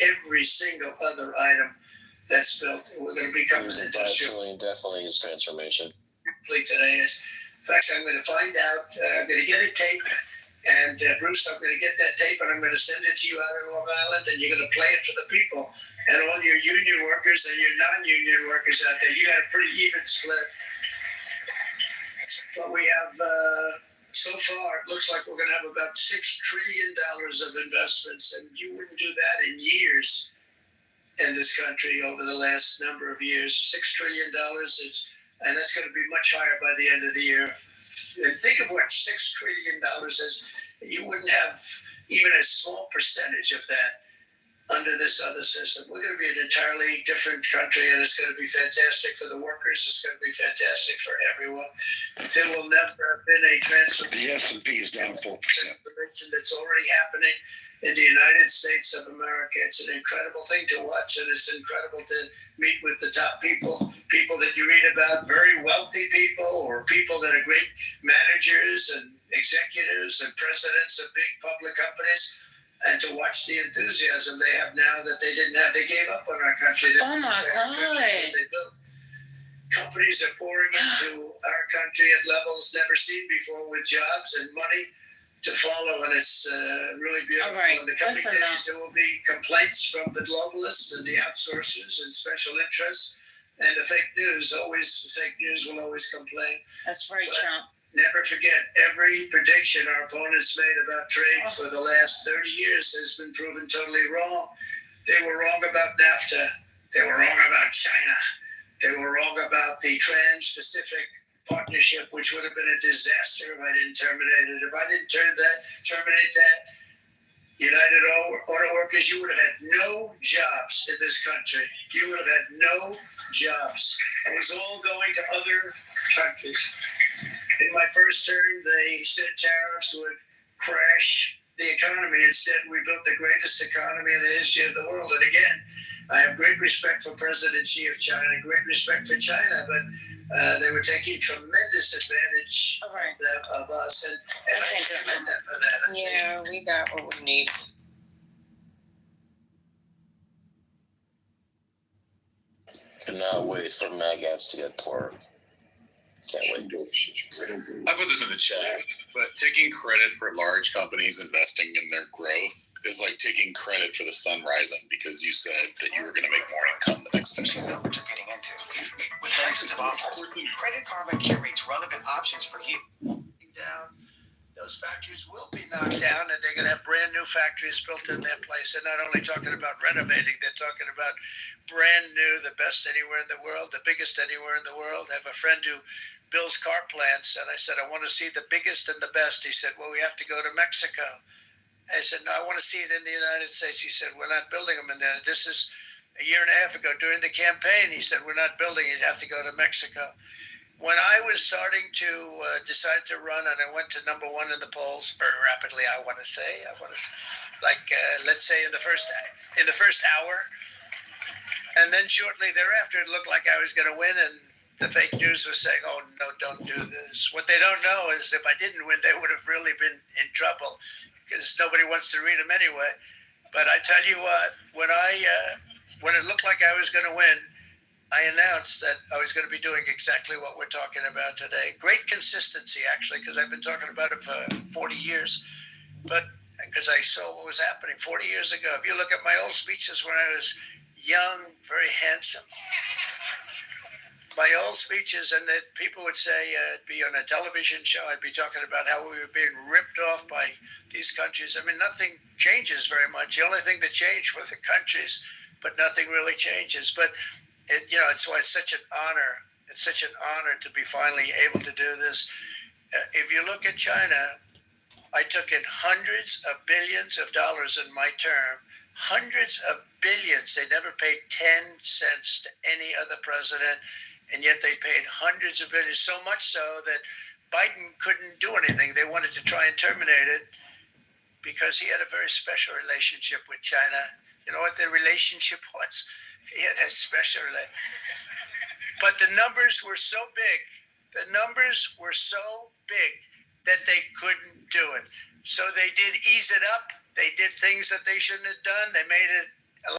every single other item that's built. We're going to become an industrial. Definitely is transformation. Today is. In fact, I'm going to find out. I'm going to get a tape, and Bruce, I'm going to get that tape, and I'm going to send it to you out in Long Island, and you're going to play it for the people and all your union workers and your non-union workers out there. You got a pretty even split. But we have, so far, it looks like we're going to have about $6 trillion of investments, and you wouldn't do that in years in this country over the last number of years. $6 trillion, and that's going to be much higher by the end of the year. And think of what $6 trillion is. You wouldn't have even a small percentage of that under this other system. We're going to be an entirely different country, and it's going to be fantastic for the workers. It's going to be fantastic for everyone. There will never have been a transformation. The S&P is down 4%. That's already happening in the United States of America. It's an incredible thing to watch, and it's incredible to meet with the top people that you read about, very wealthy people, or people that are great managers and executives and presidents of big public companies, and to watch the enthusiasm they have now that they didn't have. They gave up on our country. Oh my God. They built. Companies are pouring into our country at levels never seen before, with jobs and money to follow, and it's really beautiful. All right. In the coming days, there will be complaints from the globalists and the outsourcers and special interests, and the fake news. Fake news will always complain. That's right, Trump. Never forget, every prediction our opponents made about trade for the last 30 years has been proven totally wrong. They were wrong about NAFTA. They were wrong about China. They were wrong about the Trans-Pacific Partnership, which would have been a disaster if I didn't terminate it. If I didn't terminate that, United Auto Workers, you would have had no jobs in this country. You would have had no jobs. It was all going to other countries. In my first term, they said tariffs would crash the economy. Instead, we built the greatest economy in the history of the world. And again, I have great respect for President Xi of China, great respect for China, but they were taking tremendous advantage of us, and I commend them for that. Yeah, we got what we need. Cannot wait for maggots to get pork. Can't wait. I put this in the chat, but taking credit for large companies investing in their growth is like taking credit for the sun rising because you said that you were going to make more income the next day. You know what you're getting into. With hundreds of offers, Credit Karma curates relevant options for you. Down. Those factories will be knocked down, and they're going to have brand new factories built in their place. They're not only talking about renovating, they're talking about brand new, the best anywhere in the world, the biggest anywhere in the world. I have a friend who builds car plants, and I said, I want to see the biggest and the best. He said, well, we have to go to Mexico. I said, no, I want to see it in the United States. He said, we're not building them in there. This is a year and a half ago during the campaign. He said, we're not building it. You'd have to go to Mexico. When I was starting to decide to run, and I went to number one in the polls very rapidly, let's say in the first hour, and then shortly thereafter, it looked like I was going to win, and the fake news was saying, "Oh no, don't do this." What they don't know is if I didn't win, they would have really been in trouble because nobody wants to read them anyway. But I tell you what, when it looked like I was going to win, I announced that I was going to be doing exactly what we're talking about today. Great consistency, actually, because I've been talking about it for 40 years. But because I saw what was happening 40 years ago. If you look at my old speeches when I was young, very handsome, my old speeches, and that people would say it'd be on a television show, I'd be talking about how we were being ripped off by these countries. I mean, nothing changes very much. The only thing that changed were the countries, but nothing really changes. But it's why it's such an honor. It's such an honor to be finally able to do this. If you look at China, I took in hundreds of billions of dollars in my term, hundreds of billions. They never paid 10 cents to any other president, and yet they paid hundreds of billions, so much so that Biden couldn't do anything. They wanted to try and terminate it because he had a very special relationship with China. You know what the relationship was? He had a special relationship. But the numbers were so big. The numbers were so big that they couldn't do it. So they did ease it up. They did things that they shouldn't have done. They made it